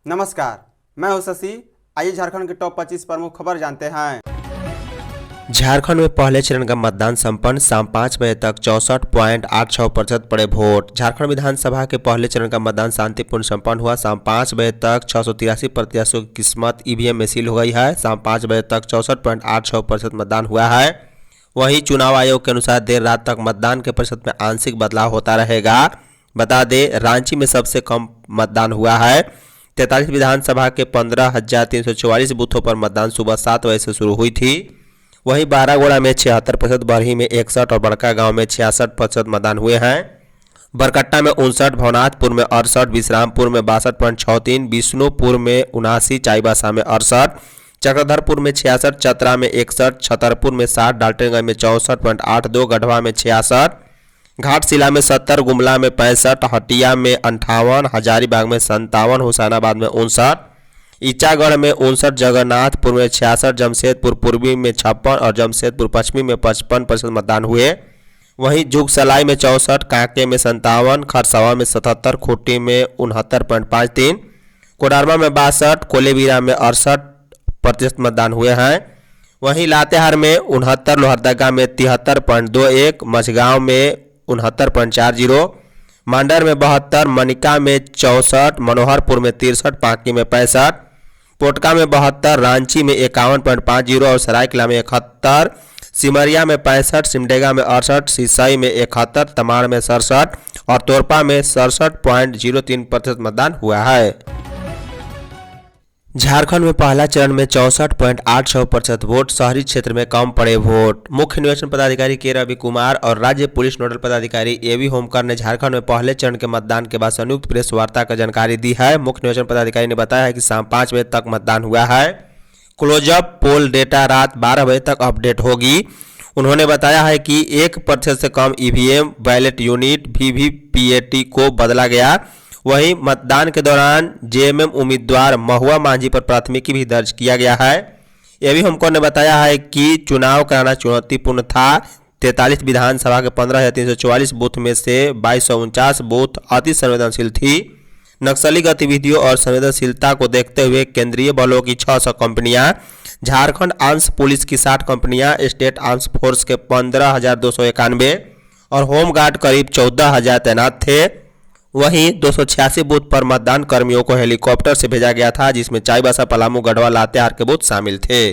नमस्कार, मैं हूं शशि। आइए झारखंड के टॉप 25 प्रमुख खबर जानते हैं। झारखंड में पहले चरण का मतदान संपन्न। शाम 5 बजे तक 64.86% पड़े वोट। झारखंड विधानसभा के पहले चरण का मतदान शांतिपूर्ण संपन्न हुआ। शाम 5 बजे तक 683 प्रत्याशियों की किस्मत ईवीएम में सील हो गई है। शाम 5 बजे तक 64.86% मतदान हुआ है। वहीं चुनाव आयोग के अनुसार देर रात तक मतदान के प्रतिशत में आंशिक बदलाव होता रहेगा। बता दें, रांची में सबसे कम मतदान हुआ है। 43 विधानसभा के 15,344 बूथों पर मतदान सुबह 7 बजे से शुरू हुई थी। वहीं बारागोड़ा में 76%, बरही में 61 और बड़का गांव में 66% मतदान हुए हैं। बरकट्टा में 59, भवनाथपुर में 68, विश्रामपुर में 62.63, विष्णुपुर में 79, चाईबासा में 68, चक्रधरपुर में 66, चतरा में 61, छतरपुर में 60, डाल्टनगंज में 64.82, गढ़वा में 66, घाटशिला में 70, गुमला में 65, हटिया में 58, हजारीबाग में 57, हुसैनाबाद में 59, ईचागढ़ में 59, जगन्नाथपुर में 66, जमशेदपुर पूर्वी में 56 और जमशेदपुर पश्चिमी में 55% मतदान हुए। वहीं जुगसलाई में 64, कांके में 57, खरसवा में 77, खूंटी में 69.53, कोडरमा में 62, कोलेबिरा में 68% मतदान हुए हैं। वहीं लातेहार में 69, लोहरदगा में 73.21, मझगांव में 69.40, मांडर में 72, मनिका में 64, मनोहरपुर में 63, पांकी में 65, पोटका में 72, रांची में 51.50 और सरायकला में 71, सिमरिया में 65, सिमडेगा में 68, सिसई में 71, तमाड़ में 67 और तोरपा में 67.03% मतदान हुआ है। झारखंड में पहला चरण में 64.86% वोट। शहरी क्षेत्र में कम पड़े वोट। मुख्य निर्वाचन पदाधिकारी के रवि कुमार और राज्य पुलिस नोडल पदाधिकारी एवी होमकर ने झारखंड में पहले चरण के मतदान के बाद संयुक्त प्रेस वार्ता का जानकारी दी है। मुख्य निर्वाचन पदाधिकारी ने बताया है कि शाम 5 बजे तक मतदान हुआ है। क्लोजअप पोल डेटा रात 12 बजे तक अपडेट होगी। उन्होंने बताया है कि 1% से कम ईवीएम, बैलेट यूनिट, वीवीपीएटी को बदला गया। वहीं मतदान के दौरान जेएमएम उम्मीदवार महुआ मांझी पर प्राथमिकी भी दर्ज किया गया है। एवी हमको ने बताया है कि चुनाव कराना चुनौतीपूर्ण था। 43 विधानसभा के 15,344 बूथ में से 2249 बूथ अति संवेदनशील थी। नक्सली गतिविधियों और संवेदनशीलता को देखते हुए केंद्रीय बलों की 600 कंपनियां, झारखंड आर्म्स पुलिस की 60 कंपनियां, स्टेट आर्म्स फोर्स के 15,291 और होमगार्ड करीब 14,000 तैनात थे। वहीं 286 बूथ पर मतदान कर्मियों को हेलीकॉप्टर से भेजा गया था, जिसमें चाईबासा, पलामू, गढ़वा, लातेहार के बूथ शामिल थे।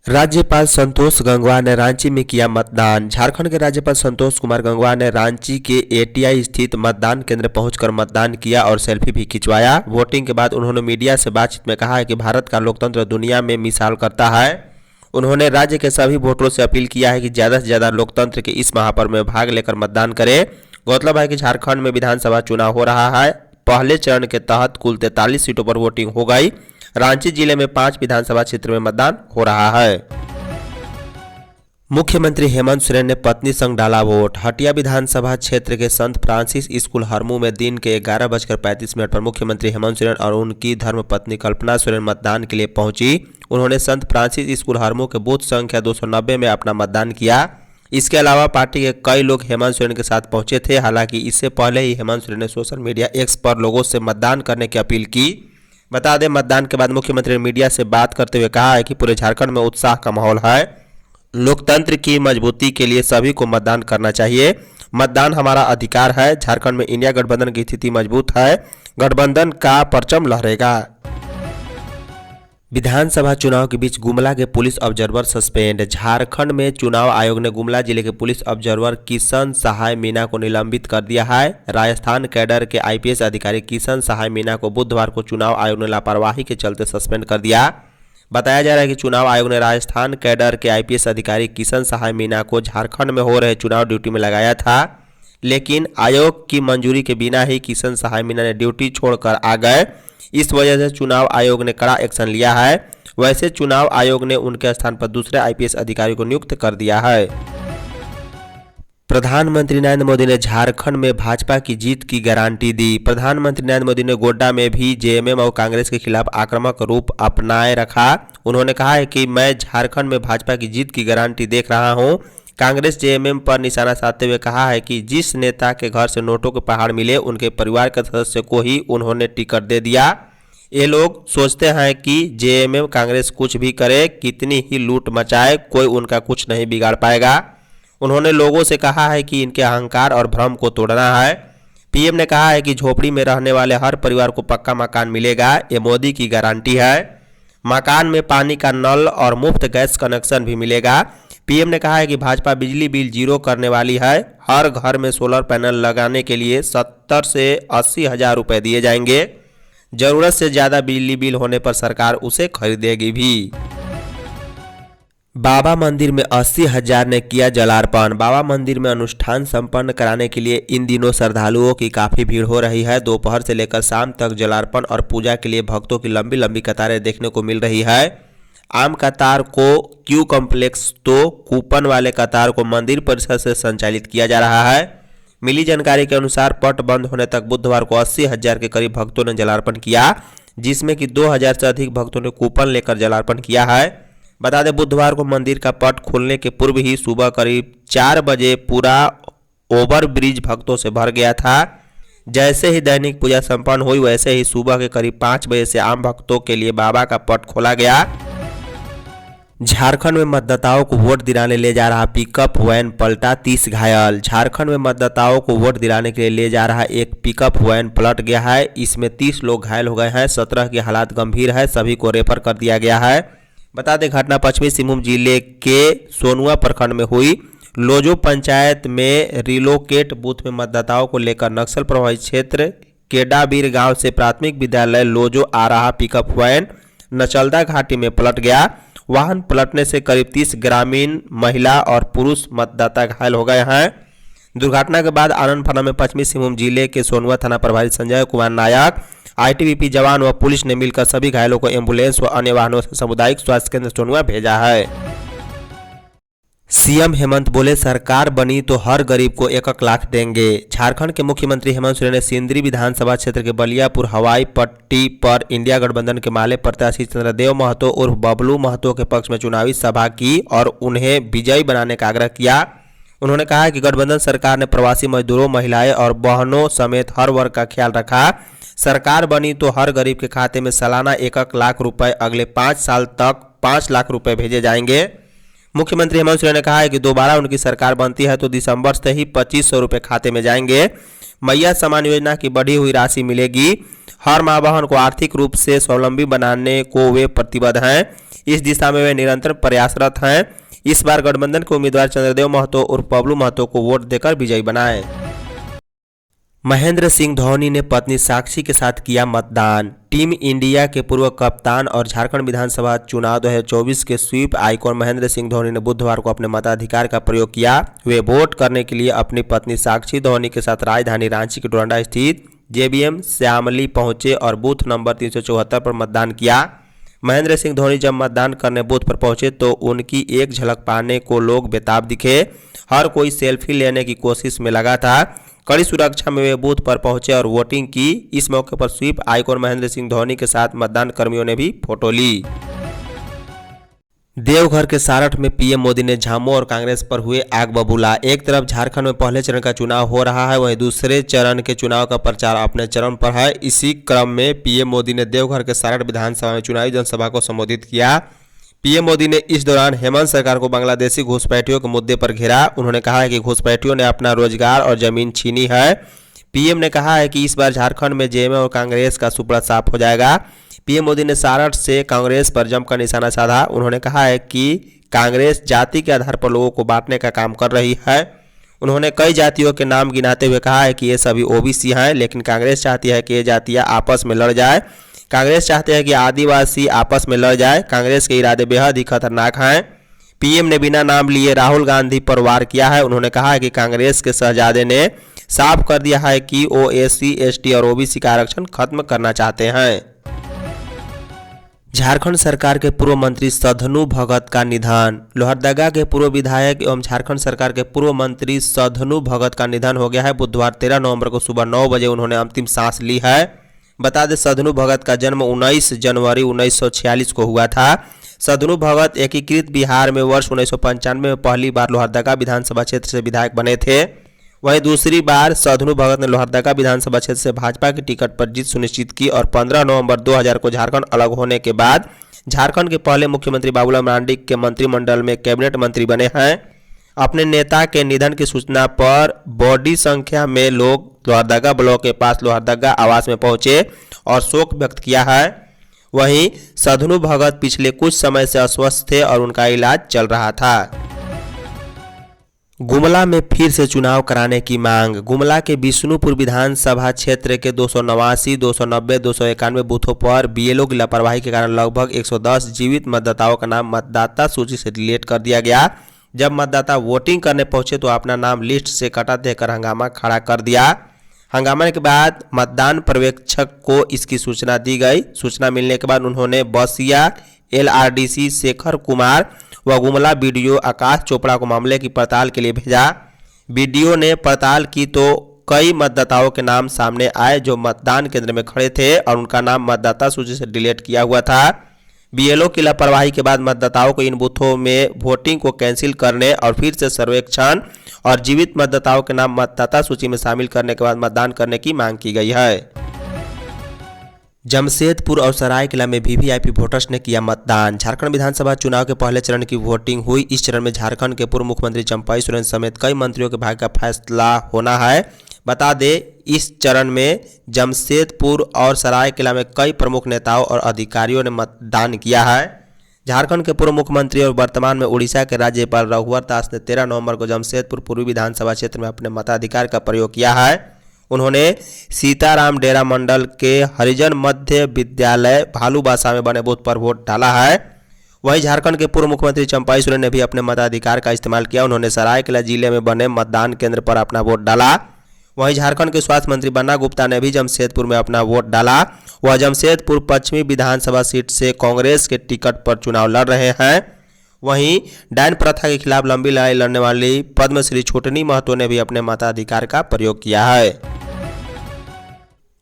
राज्यपाल संतोष गंगवार ने रांची में किया मतदान। झारखंड के राज्यपाल संतोष कुमार गंगवार ने रांची के एटीआई स्थित मतदान केंद्र पहुंचकर मतदान किया और सेल्फी भी खिंचवाया। वोटिंग के बाद उन्होंने मीडिया से बातचीत में कहा है कि भारत का लोकतंत्र दुनिया में मिसाल करता है। उन्होंने राज्य के सभी वोटरों से अपील किया है कि ज़्यादा से ज़्यादा लोकतंत्र के इस महापर्व में भाग लेकर मतदान करें। गौरतलब है कि झारखंड में विधानसभा चुनाव हो रहा है। पहले चरण के तहत कुल 43 सीटों पर वोटिंग हो गई। रांची जिले में 5 विधानसभा क्षेत्र में मतदान हो रहा है। मुख्यमंत्री हेमंत सोरेन ने पत्नी संग डाला वोट। हटिया विधानसभा क्षेत्र के संत फ्रांसिस स्कूल हरमू में दिन के 11:35 पर मुख्यमंत्री हेमंत सोरेन और उनकी धर्मपत्नी कल्पना सोरेन मतदान के लिए पहुंची। उन्होंने संत फ्रांसिस स्कूल हरमू के बूथ संख्या 290 में अपना मतदान किया। इसके अलावा पार्टी के कई लोग हेमंत सोरेन के साथ पहुंचे थे। हालांकि इससे पहले ही हेमंत सोरेन ने सोशल मीडिया एक्स पर लोगों से मतदान करने की अपील की। बता दें, मतदान के बाद मुख्यमंत्री ने मीडिया से बात करते हुए कहा है कि पूरे झारखंड में उत्साह का माहौल है। लोकतंत्र की मजबूती के लिए सभी को मतदान करना चाहिए। मतदान हमारा अधिकार है। झारखंड में इंडिया गठबंधन की स्थिति मजबूत है। गठबंधन का परचम लहरेगा। विधानसभा चुनाव के बीच गुमला के पुलिस ऑब्जर्वर सस्पेंड। झारखंड में चुनाव आयोग ने गुमला जिले के पुलिस ऑब्जर्वर किशन सहाय मीणा को निलंबित कर दिया है। राजस्थान कैडर के आईपीएस अधिकारी किशन सहाय मीणा को बुधवार को चुनाव आयोग ने लापरवाही के चलते सस्पेंड कर दिया। बताया जा रहा है कि चुनाव आयोग ने राजस्थान कैडर के आईपीएस अधिकारी किशन सहाय मीणा को झारखंड में हो रहे चुनाव ड्यूटी में लगाया था, लेकिन आयोग की मंजूरी के बिना ही किशन सहाय मीणा ने ड्यूटी छोड़कर आ गए। इस वजह से चुनाव आयोग ने कड़ा एक्शन लिया है। वैसे चुनाव आयोग ने उनके स्थान पर दूसरे आईपीएस अधिकारी को नियुक्त कर दिया है। प्रधानमंत्री नरेंद्र मोदी ने झारखंड में भाजपा की जीत की गारंटी दी। प्रधानमंत्री नरेंद्र मोदी ने गोड्डा में भी जेएमएम और कांग्रेस के खिलाफ आक्रामक रूप अपनाए रखा। उन्होंने कहा है कि मैं झारखंड में भाजपा की जीत की गारंटी देख रहा हूं। कांग्रेस जेएमएम पर निशाना साधते हुए कहा है कि जिस नेता के घर से नोटों के पहाड़ मिले उनके परिवार के सदस्य को ही उन्होंने टिकट दे दिया। ये लोग सोचते हैं कि जेएमएम कांग्रेस कुछ भी करे, कितनी ही लूट मचाए, कोई उनका कुछ नहीं बिगाड़ पाएगा। उन्होंने लोगों से कहा है कि इनके अहंकार और भ्रम को तोड़ना है। पीएम ने कहा है कि झोपड़ी में रहने वाले हर परिवार को पक्का मकान मिलेगा, ये मोदी की गारंटी है। मकान में पानी का नल और मुफ्त गैस कनेक्शन भी मिलेगा। पीएम ने कहा है कि भाजपा बिजली बिल जीरो करने वाली है। हर घर में सोलर पैनल लगाने के लिए 70 से 80 हज़ार रुपये दिए जाएंगे। जरूरत से ज़्यादा बिजली बिल होने पर सरकार उसे खरीदेगी भी। बाबा मंदिर में 80 हज़ार ने किया जलार्पण। बाबा मंदिर में अनुष्ठान संपन्न कराने के लिए इन दिनों श्रद्धालुओं की काफ़ी भीड़ हो रही है। दोपहर से लेकर शाम तक जलार्पण और पूजा के लिए भक्तों की लंबी लंबी कतारें देखने को मिल रही है। आम कतार को क्यू कॉम्प्लेक्स तो कूपन वाले कतार को मंदिर परिसर से संचालित किया जा रहा है। मिली जानकारी के अनुसार पट बंद होने तक बुधवार को 80 हज़ार के करीब भक्तों ने जलार्पण किया, जिसमें कि 2000 से अधिक भक्तों ने कूपन लेकर जलार्पण किया है। बता दें बुधवार को मंदिर का पट खुलने के पूर्व ही सुबह करीब 4 बजे पूरा ओवर ब्रिज भक्तों से भर गया था। जैसे ही दैनिक पूजा संपन्न हुई वैसे ही सुबह के करीब 5 बजे से आम भक्तों के लिए बाबा का पट खोला गया। झारखंड में मतदाताओं को वोट दिलाने ले जा रहा पिकअप वैन पलटा, 30 घायल। झारखंड में मतदाताओं को वोट दिलाने के लिए ले जा रहा एक पिकअप वैन पलट गया है। इसमें 30 लोग घायल हो गए हैं, 17 के हालात गंभीर है, सभी को रेफर कर दिया गया है। बता दें घटना पश्चिमी सिंहभूम जिले के सोनुआ प्रखंड में हुई। लोजो पंचायत में रिलोकेट बूथ में मतदाताओं को लेकर नक्सल प्रभावित क्षेत्र केडाबीर गांव से प्राथमिक विद्यालय लोजो आ रहा पिकअप वैन नचलदा घाटी में पलट गया। वाहन पलटने से करीब 30 ग्रामीण महिला और पुरुष मतदाता घायल हो गए हैं। दुर्घटना के बाद आनंद फाना में पश्चिमी सिंहभूम जिले के सोनुआ थाना प्रभारी संजय कुमार नायक, आईटीबीपी जवान व पुलिस ने मिलकर सभी घायलों को एम्बुलेंस व अन्य वाहनों से सामुदायिक स्वास्थ्य केंद्र सोनुआ भेजा है। सीएम हेमंत बोले सरकार बनी तो हर गरीब को 1 लाख देंगे। झारखंड के मुख्यमंत्री हेमंत सोरेन ने सिंदरी विधानसभा क्षेत्र के बलियापुर हवाई पट्टी पर इंडिया गठबंधन के माले प्रत्याशी चंद्रदेव महतो उर्फ बबलू महतो के पक्ष में चुनावी सभा की और उन्हें विजयी बनाने का आग्रह किया। उन्होंने कहा कि गठबंधन सरकार ने प्रवासी मजदूरों, महिलाएं और बहनों समेत हर वर्ग का ख्याल रखा। सरकार बनी तो हर गरीब के खाते में सालाना 1 लाख रुपए अगले 5 साल तक 5 लाख रुपए भेजे जाएंगे। मुख्यमंत्री हेमंत सोरेन ने कहा है कि दोबारा उनकी सरकार बनती है तो दिसंबर से ही 2500 रुपये खाते में जाएंगे। मैया सम्मान योजना की बढ़ी हुई राशि मिलेगी। हर माँ बहन को आर्थिक रूप से स्वावलंबी बनाने को वे प्रतिबद्ध हैं। इस दिशा में वे निरंतर प्रयासरत हैं। इस बार गठबंधन के उम्मीदवार चंद्रदेव महतो उर्फ बबलू महतो को वोट देकर विजयी बनाएं। महेंद्र सिंह धोनी ने पत्नी साक्षी के साथ किया मतदान। टीम इंडिया के पूर्व कप्तान और झारखंड विधानसभा चुनाव 2024 के स्वीप आइकॉन महेंद्र सिंह धोनी ने बुधवार को अपने मताधिकार का प्रयोग किया। वे वोट करने के लिए अपनी पत्नी साक्षी धोनी के साथ राजधानी रांची के डोरंडा स्थित जेबीएम श्यामली पहुंचे और बूथ नंबर 374 पर मतदान किया। महेंद्र सिंह धोनी जब मतदान करने बूथ पर पहुंचे तो उनकी एक झलक पाने को लोग बेताब दिखे। हर कोई सेल्फी लेने की कोशिश में लगा था। कड़ी सुरक्षा में वे बूथ पर पहुंचे और वोटिंग की। इस मौके पर स्वीप आइकॉन महेंद्र सिंह धोनी के साथ मतदान कर्मियों ने भी फोटो ली। देवघर के सारठ में पीएम मोदी ने झामू और कांग्रेस पर हुए आग बबूला। एक तरफ झारखंड में पहले चरण का चुनाव हो रहा है, वहीं दूसरे चरण के चुनाव का प्रचार अपने चरण पर है। इसी क्रम में पीएम मोदी ने देवघर के सारठ विधानसभा में चुनावी जनसभा को संबोधित किया। पीएम मोदी ने इस दौरान हेमंत सरकार को बांग्लादेशी घुसपैठियों के मुद्दे पर घेरा। उन्होंने कहा है कि घुसपैठियों ने अपना रोजगार और जमीन छीनी है। पीएम ने कहा है कि इस बार झारखंड में जेएमएम और कांग्रेस का सुपड़ा साफ हो जाएगा। पीएम मोदी ने सारठ से कांग्रेस पर जमकर निशाना साधा। उन्होंने कहा है कि कांग्रेस जाति के आधार पर लोगों को बांटने का काम कर रही है। उन्होंने कई जातियों के नाम गिनाते हुए कहा है कि ये सभी ओबीसी हैं, लेकिन कांग्रेस चाहती है कि ये जातियां आपस में लड़ जाए। कांग्रेस चाहते हैं कि आदिवासी आपस में लड़ जाए। कांग्रेस के इरादे बेहद ही खतरनाक हैं। पीएम ने बिना नाम लिए राहुल गांधी पर वार किया है। उन्होंने कहा है कि कांग्रेस के शहजादे ने साफ कर दिया है कि वो एससी, एसटी और ओबीसी का आरक्षण खत्म करना चाहते हैं। झारखंड सरकार के पूर्व मंत्री सधनु भगत का निधन। लोहरदगा के पूर्व विधायक एवं झारखंड सरकार के पूर्व मंत्री सधनु भगत का निधन हो गया है। बुधवार 13 नवंबर को सुबह 9 बजे उन्होंने अंतिम सांस ली है। बता दें सधनु भगत का जन्म 19 जनवरी 1946 को हुआ था। सदनू भगत एकीकृत बिहार में वर्ष 1995 में पहली बार लोहरदगा विधानसभा क्षेत्र से विधायक बने थे। वहीं दूसरी बार सदनू भगत ने लोहरदगा विधानसभा क्षेत्र से भाजपा की टिकट पर जीत सुनिश्चित की और 15 नवंबर 2000 को झारखंड अलग होने के बाद झारखंड के पहले मुख्यमंत्री बाबूलाल मरांडी के मंत्रिमंडल में कैबिनेट मंत्री बने हैं। अपने नेता के निधन की सूचना पर बड़ी संख्या में लोग लोहरदगा ब्लॉक के पास लोहरदगा आवास में पहुंचे और शोक व्यक्त किया है। वहीं सदनू भगत पिछले कुछ समय से अस्वस्थ थे और उनका इलाज चल रहा था। गुमला में फिर से चुनाव कराने की मांग। गुमला के विष्णुपुर विधानसभा क्षेत्र के 289, 290, 291 बूथों पर बीएलओ की लापरवाही के कारण लगभग 110 जीवित मतदाताओं का नाम मतदाता सूची से डिलीट कर दिया गया। जब मतदाता वोटिंग करने पहुंचे तो अपना नाम लिस्ट से कटा देकर हंगामा खड़ा कर दिया। हंगामा के बाद मतदान पर्यवेक्षक को इसकी सूचना दी गई। सूचना मिलने के बाद उन्होंने बसिया एलआरडीसी शेखर कुमार व गुमला बीडीओ आकाश चोपड़ा को मामले की पड़ताल के लिए भेजा। बीडीओ ने पड़ताल की तो कई मतदाताओं के नाम सामने आए जो मतदान केंद्र में खड़े थे और उनका नाम मतदाता सूची से डिलीट किया हुआ था। बीएलओ की लापरवाही के बाद मतदाताओं को इन बूथों में वोटिंग को कैंसिल करने और फिर से सर्वेक्षण और जीवित मतदाताओं के नाम मतदाता सूची में शामिल करने के बाद मतदान करने की मांग की गई है। जमशेदपुर और सरायकेला में वीवीआईपी वोटर्स ने किया मतदान। झारखंड विधानसभा चुनाव के पहले चरण की वोटिंग हुई। इस चरण में झारखंड के पूर्व मुख्यमंत्री चंपाई सोरेन समेत कई मंत्रियों के भाग्य का फैसला होना है। बता दें, इस चरण में जमशेदपुर और सरायकेला में कई प्रमुख नेताओं और अधिकारियों ने मतदान किया है। झारखंड के पूर्व मुख्यमंत्री और वर्तमान में उड़ीसा के राज्यपाल रघुवर दास ने 13 नवंबर को जमशेदपुर पूर्वी विधानसभा क्षेत्र में अपने मताधिकार का प्रयोग किया है। उन्होंने सीताराम डेरा मंडल के हरिजन मध्य विद्यालय भालूबासा में बने बूथ पर वोट डाला है। वहीं झारखंड के पूर्व मुख्यमंत्री चंपाई सोरेन ने भी अपने मताधिकार का इस्तेमाल किया। उन्होंने सरायकेला जिले में बने मतदान केंद्र पर अपना वोट डाला। वहीं झारखंड के स्वास्थ्य मंत्री बन्ना गुप्ता ने भी जमशेदपुर में अपना वोट डाला। वह जमशेदपुर पश्चिमी विधानसभा सीट से कांग्रेस के टिकट पर चुनाव लड़ रहे हैं। वहीं डायन प्रथा के खिलाफ लंबी लड़ाई लड़ने वाली पद्मश्री छोटनी महतो ने भी अपने मताधिकार का प्रयोग किया है।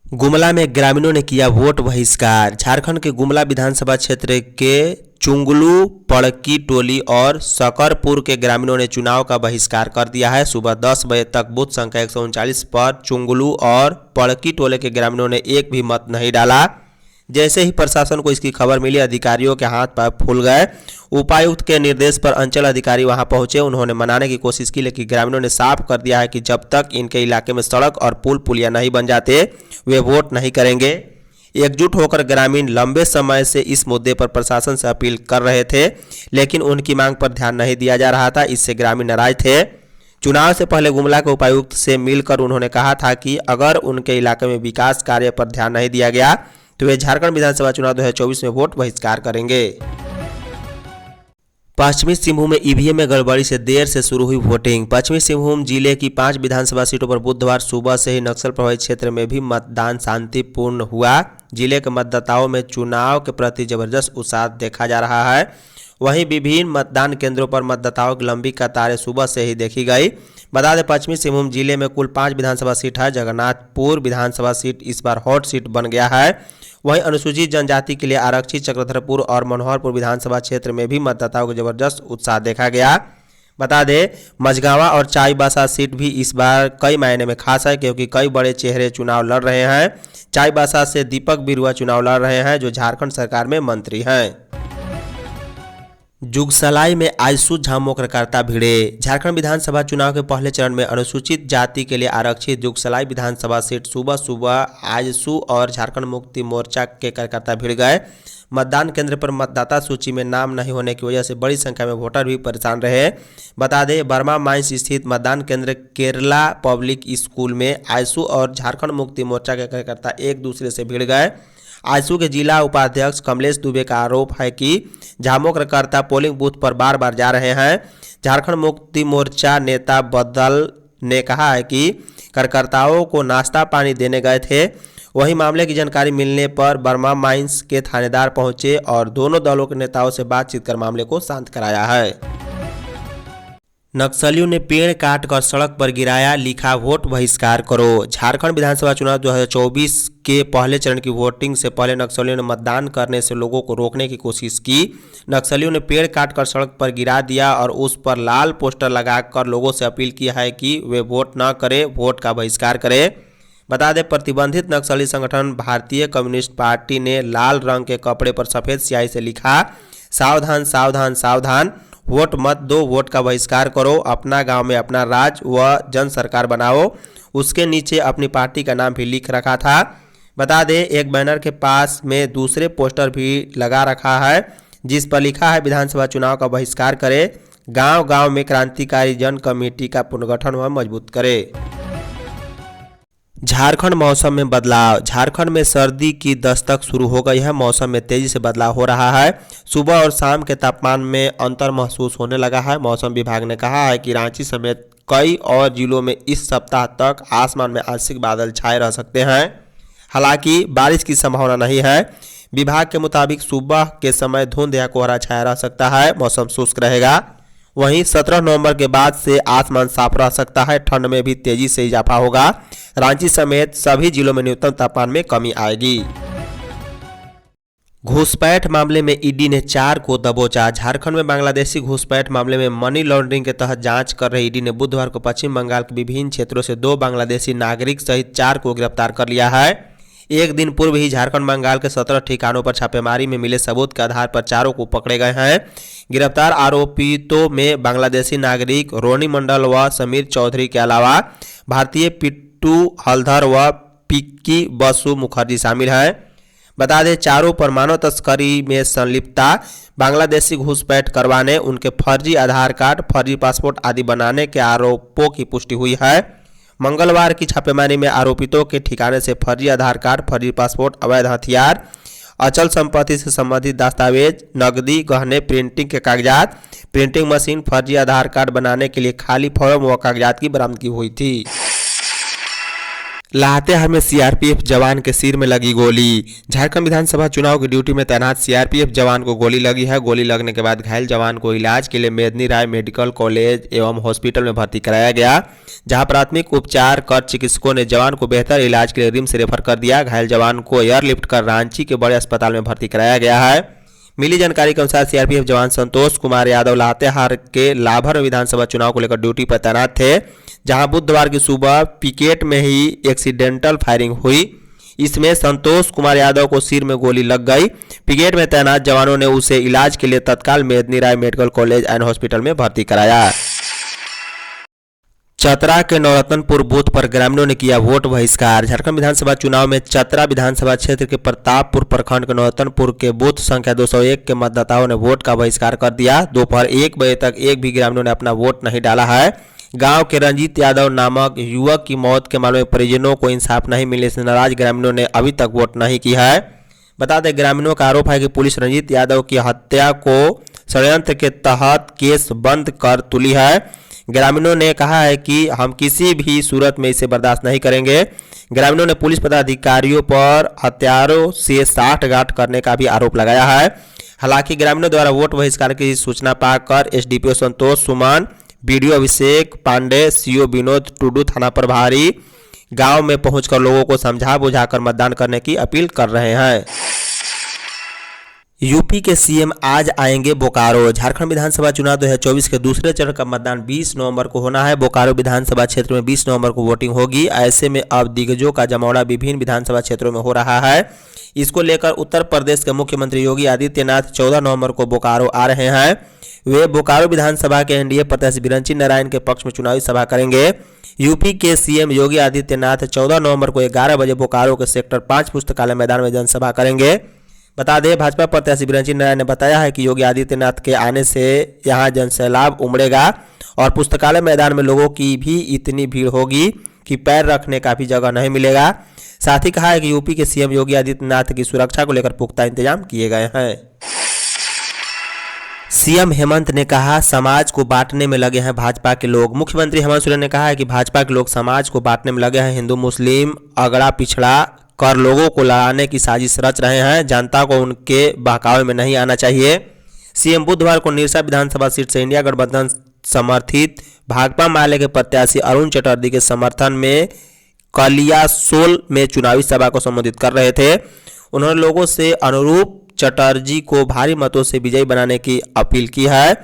गुमला में ग्रामीणों ने किया वोट बहिष्कार। झारखंड के गुमला विधानसभा क्षेत्र के चुंगलू, पड़की टोली और सकरपुर के ग्रामीणों ने चुनाव का बहिष्कार कर दिया है। सुबह 10 बजे तक बूथ संख्या 139 पर चुंगलू और पड़की टोले के ग्रामीणों ने एक भी मत नहीं डाला। जैसे ही प्रशासन को इसकी खबर मिली, अधिकारियों के हाथ पैर फूल गए। उपायुक्त के निर्देश पर अंचल अधिकारी वहां पहुंचे। उन्होंने मनाने की कोशिश की, लेकिन ग्रामीणों ने साफ कर दिया है कि जब तक इनके इलाके में सड़क और पुल पुलिया नहीं बन जाते वे वोट नहीं करेंगे। एकजुट होकर ग्रामीण लंबे समय से इस मुद्दे पर प्रशासन से अपील कर रहे थे, लेकिन उनकी मांग पर ध्यान नहीं दिया जा रहा था। इससे ग्रामीण नाराज थे। चुनाव से पहले गुमला के उपायुक्त से मिलकर उन्होंने कहा था कि अगर उनके इलाके में विकास कार्य पर ध्यान नहीं दिया गया तो वे झारखंड विधानसभा चुनाव 2024 में वोट बहिष्कार करेंगे। पश्चिमी सिंहभूम में ईवीएम में गड़बड़ी से देर से शुरू हुई वोटिंग। पश्चिमी सिंहभूम जिले की 5 विधानसभा सीटों पर बुधवार सुबह से ही नक्सल प्रभावित क्षेत्र में भी मतदान शांतिपूर्ण हुआ। जिले के मतदाताओं में चुनाव के प्रति जबरदस्त उत्साह देखा जा रहा है। वहीं विभिन्न मतदान केंद्रों पर मतदाताओं की लंबी कतारें सुबह से ही देखी गई। बता दें, पश्चिमी सिंहभूम जिले में कुल 5 विधानसभा सीट है। जगन्नाथपुर विधानसभा सीट इस बार हॉट सीट बन गया है। वहीं अनुसूचित जनजाति के लिए आरक्षित चक्रधरपुर और मनोहरपुर विधानसभा क्षेत्र में भी मतदाताओं को जबरदस्त उत्साह देखा गया। बता दें, मझगांवा और चाईबासा सीट भी इस बार कई मायने में खास है, क्योंकि कई बड़े चेहरे चुनाव लड़ रहे हैं। चाईबासा से दीपक बिरुआ चुनाव लड़ रहे हैं, जो झारखंड सरकार में मंत्री हैं। जुगसलाई में आजसू झामुमो कार्यकर्ता भिड़े। झारखंड विधानसभा चुनाव के पहले चरण में अनुसूचित जाति के लिए आरक्षित जुगसलाई विधानसभा सीट सुबह सुबह आजसू और झारखंड मुक्ति मोर्चा के कार्यकर्ता भिड़ गए। मतदान केंद्र पर मतदाता सूची में नाम नहीं होने की वजह से बड़ी संख्या में वोटर भी परेशान रहे। बता दें, बर्मा माइंस स्थित मतदान केंद्र केरला पब्लिक स्कूल में आजसू और झारखंड मुक्ति मोर्चा के कार्यकर्ता एक दूसरे से भिड़ गए। आजसू के जिला उपाध्यक्ष कमलेश दुबे का आरोप है कि झामुमो कार्यकर्ता पोलिंग बूथ पर बार बार जा रहे हैं। झारखंड मुक्ति मोर्चा नेता बदल ने कहा है कि कार्यकर्ताओं को नाश्ता पानी देने गए थे। वहीं मामले की जानकारी मिलने पर बर्मा माइंस के थानेदार पहुंचे और दोनों दलों के नेताओं से बातचीत कर मामले को शांत कराया है। नक्सलियों ने पेड़ काट कर सड़क पर गिराया, लिखा वोट बहिष्कार करो। झारखंड विधानसभा चुनाव 2024 के पहले चरण की वोटिंग से पहले नक्सलियों ने मतदान करने से लोगों को रोकने की कोशिश की। नक्सलियों ने पेड़ काटकर सड़क पर गिरा दिया और उस पर लाल पोस्टर लगाकर लोगों से अपील किया है कि वे वोट न करें, वोट का बहिष्कार करें। बता दें, प्रतिबंधित नक्सली संगठन भारतीय कम्युनिस्ट पार्टी ने लाल रंग के कपड़े पर सफ़ेद स्याही से लिखा, सावधान सावधान सावधान, वोट मत दो, वोट का बहिष्कार करो, अपना गांव में अपना राज व जन सरकार बनाओ। उसके नीचे अपनी पार्टी का नाम भी लिख रखा था। बता दें, एक बैनर के पास में दूसरे पोस्टर भी लगा रखा है जिस पर लिखा है, विधानसभा चुनाव का बहिष्कार करे, गांव गांव में क्रांतिकारी जन कमेटी का पुनर्गठन व मजबूत करे। झारखंड मौसम में बदलाव। झारखंड में सर्दी की दस्तक शुरू हो गई है। मौसम में तेजी से बदलाव हो रहा है। सुबह और शाम के तापमान में अंतर महसूस होने लगा है। मौसम विभाग ने कहा है कि रांची समेत कई और जिलों में इस सप्ताह तक आसमान में आंशिक बादल छाए रह सकते हैं। हालांकि बारिश की संभावना नहीं है। विभाग के मुताबिक सुबह के समय धुंध या कोहरा छाया रह सकता है। मौसम शुष्क रहेगा। वहीं 17 नवंबर के बाद से आसमान साफ रह सकता है। ठंड में भी तेजी से इजाफा होगा। रांची समेत सभी जिलों में न्यूनतम तापमान में कमी आएगी। घुसपैठ मामले में ईडी ने 4 को दबोचा। झारखंड में बांग्लादेशी घुसपैठ मामले में मनी लॉन्ड्रिंग के तहत जांच कर रही ईडी ने बुधवार को पश्चिम बंगाल के विभिन्न क्षेत्रों से 2 बांग्लादेशी नागरिक सहित 4 को गिरफ्तार कर लिया है। एक दिन पूर्व ही झारखंड बंगाल के 17 ठिकानों पर छापेमारी में मिले सबूत के आधार पर 4 को पकड़े गए हैं। गिरफ्तार आरोपितों में बांग्लादेशी नागरिक रोनी मंडल व समीर चौधरी के अलावा भारतीय पिट्टू हल्दर व पिक्की बसु मुखर्जी शामिल हैं। बता दें, चारों पर मानव तस्करी में संलिप्तता, बांग्लादेशी घुसपैठ करवाने, उनके फर्जी आधार कार्ड, फर्जी पासपोर्ट आदि बनाने के आरोपों की पुष्टि हुई है। मंगलवार की छापेमारी में आरोपितों के ठिकाने से फर्जी आधार कार्ड, फर्जी पासपोर्ट, अवैध हथियार, अचल संपत्ति से संबंधित दस्तावेज, नकदी, गहने, प्रिंटिंग के कागजात, प्रिंटिंग मशीन, फर्जी आधार कार्ड बनाने के लिए खाली फॉर्म व कागजात की बरामदगी हुई थी। लातेहार में सीआरपीएफ जवान के सिर में लगी गोली। झारखंड विधानसभा चुनाव की ड्यूटी में तैनात सीआरपीएफ जवान को गोली लगी है। गोली लगने के बाद घायल जवान को इलाज के लिए मेदनी राय मेडिकल कॉलेज एवं हॉस्पिटल में भर्ती कराया गया, जहां प्राथमिक उपचार कर चिकित्सकों ने जवान को बेहतर इलाज के लिए रिम्स रेफर कर दिया। घायल जवान को एयरलिफ्ट कर रांची के बड़े अस्पताल में भर्ती कराया गया है। मिली जानकारी के अनुसार सीआरपीएफ जवान संतोष कुमार यादव लातेहार के लाभर विधानसभा चुनाव को लेकर ड्यूटी पर तैनात थे, जहां बुधवार की सुबह पिकेट में ही एक्सीडेंटल फायरिंग हुई। इसमें संतोष कुमार यादव को सिर में गोली लग गई। पिकेट में तैनात जवानों ने उसे इलाज के लिए तत्काल मेदनी राय मेडिकल कॉलेज एंड हॉस्पिटल में भर्ती कराया। चतरा के नवरत्नपुर बूथ पर ग्रामीणों ने किया वोट बहिष्कार। झारखंड विधानसभा चुनाव में चतरा विधानसभा क्षेत्र के प्रतापपुर प्रखंड के नवरत्नपुर के बूथ संख्या 201 के मतदाताओं ने वोट का बहिष्कार कर दिया। दोपहर 1 बजे तक एक भी ग्रामीणों ने अपना वोट नहीं डाला है। गांव के रंजीत यादव नामक युवक की मौत के मामले में परिजनों को इंसाफ नहीं मिलने से नाराज ग्रामीणों ने अभी तक वोट नहीं की है। बता दें, ग्रामीणों का आरोप है कि पुलिस रंजीत यादव की हत्या को षड्यंत्र के तहत केस बंद कर तुली है। ग्रामीणों ने कहा है कि हम किसी भी सूरत में इसे बर्दाश्त नहीं करेंगे। ग्रामीणों ने पुलिस पदाधिकारियों पर हथियारों से साठगांठ करने का भी आरोप लगाया है। हालांकि ग्रामीणों द्वारा वोट बहिष्कार की सूचना पाकर एसडीपीओ संतोष सुमन, बीडीओ अभिषेक पांडे, सीओ विनोद टुडू, थाना प्रभारी गांव में पहुंचकर लोगों को समझा बुझाकर मतदान करने की अपील कर रहे हैं। यूपी के सीएम आज आएंगे बोकारो। झारखंड विधानसभा चुनाव 2024 के दूसरे चरण का मतदान 20 नवंबर को होना है। बोकारो विधानसभा क्षेत्र में 20 नवंबर को वोटिंग होगी। ऐसे में अब दिग्गजों का जमावड़ा विभिन्न विधानसभा क्षेत्रों में हो रहा है। इसको लेकर उत्तर प्रदेश के मुख्यमंत्री योगी आदित्यनाथ 14 नवंबर को बोकारो आ रहे हैं। वे बोकारो विधानसभा के एनडीए प्रत्याशी बिरंची नारायण के पक्ष में चुनावी सभा करेंगे। यूपी के सीएम योगी आदित्यनाथ 14 नवंबर को 11 बजे बोकारो के सेक्टर 5 पुस्तकालय मैदान में जनसभा करेंगे। बता दें, भाजपा प्रत्याशी बिरंची नारायण ने बताया है कि योगी आदित्यनाथ के आने से यहां जनसैलाब उमड़ेगा और पुस्तकालय मैदान में लोगों की भी इतनी भीड़ होगी कि पैर रखने का भी जगह नहीं मिलेगा। साथ ही कहा है कि यूपी के सीएम योगी आदित्यनाथ की सुरक्षा को लेकर पुख्ता इंतजाम किए गए हैं। सीएम हेमंत ने कहा, समाज को बांटने में लगे हैं भाजपा के लोग। मुख्यमंत्री हेमंत सोरेन ने कहा है कि भाजपा के लोग समाज को बांटने में लगे हैं। हिंदू मुस्लिम अगड़ा पिछड़ा कर लोगों को लड़ाने की साजिश रच रहे हैं। जनता को उनके बहकावे में नहीं आना चाहिए। सीएम बुधवार को निरसा विधानसभा सीट से इंडिया गठबंधन समर्थित भाकपा माले के प्रत्याशी अरुण चटर्जी के समर्थन में कलियासोल में चुनावी सभा को संबोधित कर रहे थे। उन्होंने लोगों से अनुरूप चटर्जी को भारी मतों से विजयी बनाने की अपील की है।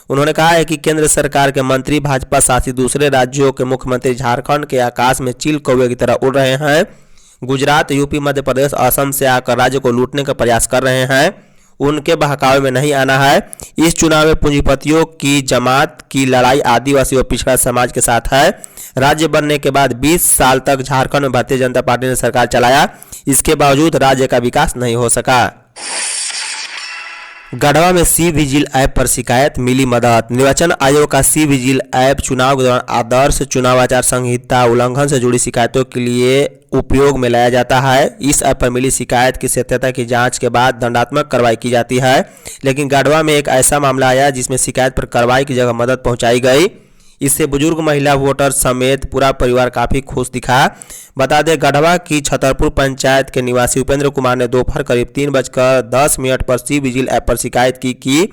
उन्होंने कहा है कि केंद्र सरकार के मंत्री भाजपा शासित दूसरे राज्यों के मुख्यमंत्री झारखंड के आकाश में चील कौवे की तरह उड़ रहे हैं। गुजरात, यूपी, मध्य प्रदेश, असम से आकर राज्य को लूटने का प्रयास कर रहे हैं। उनके बहकावे में नहीं आना है। इस चुनाव में पूंजीपतियों की जमात की लड़ाई आदिवासी और पिछड़ा समाज के साथ है। राज्य बनने के बाद 20 साल तक झारखंड में भारतीय जनता पार्टी ने सरकार चलाया, इसके बावजूद राज्य का विकास नहीं हो सका। गढ़वा में सी विजिल ऐप पर शिकायत, मिली मदद। निर्वाचन आयोग का सी विजिल ऐप चुनाव के दौरान आदर्श चुनाव आचार संहिता उल्लंघन से जुड़ी शिकायतों के लिए उपयोग में लाया जाता है। इस ऐप पर मिली शिकायत की सत्यता की जांच के बाद दंडात्मक कार्रवाई की जाती है, लेकिन गढ़वा में एक ऐसा मामला आया जिसमें शिकायत पर कार्रवाई की जगह मदद पहुंचाई गई। इससे बुजुर्ग महिला वोटर समेत पूरा परिवार काफी खुश दिखा। बता दें, गढ़वा की छतरपुर पंचायत के निवासी उपेंद्र कुमार ने दोपहर करीब 3:10 पर सी विजिल ऐप पर शिकायत की कि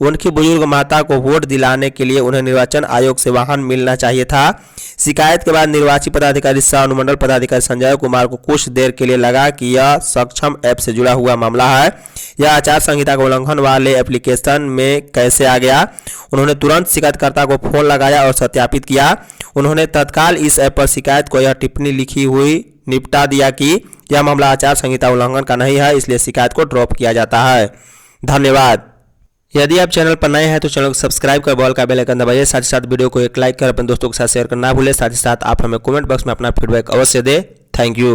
उनकी बुजुर्ग माता को वोट दिलाने के लिए उन्हें निर्वाचन आयोग से वाहन मिलना चाहिए था। शिकायत के बाद निर्वाची पदाधिकारी सह अनुमंडल पदाधिकारी संजय कुमार को कुछ देर के लिए लगा कि यह सक्षम ऐप से जुड़ा हुआ मामला है, यह आचार संहिता का उल्लंघन वाले एप्लीकेशन में कैसे आ गया। उन्होंने तुरंत शिकायतकर्ता को फोन लगाया और सत्यापित किया। उन्होंने तत्काल इस ऐप पर शिकायत को यह टिप्पणी लिखी हुई निपटा दिया कि यह मामला आचार संहिता उल्लंघन का नहीं है, इसलिए शिकायत को ड्रॉप किया जाता है। धन्यवाद। यदि आप चैनल पर नए हैं तो चैनल को सब्सक्राइब कर बॉल का बेल आइकन दबाइए। साथ ही साथ वीडियो को एक लाइक कर अपने दोस्तों के साथ शेयर करना ना भूलें। साथ ही साथ आप हमें कमेंट बॉक्स में अपना फीडबैक अवश्य दें। Thank you.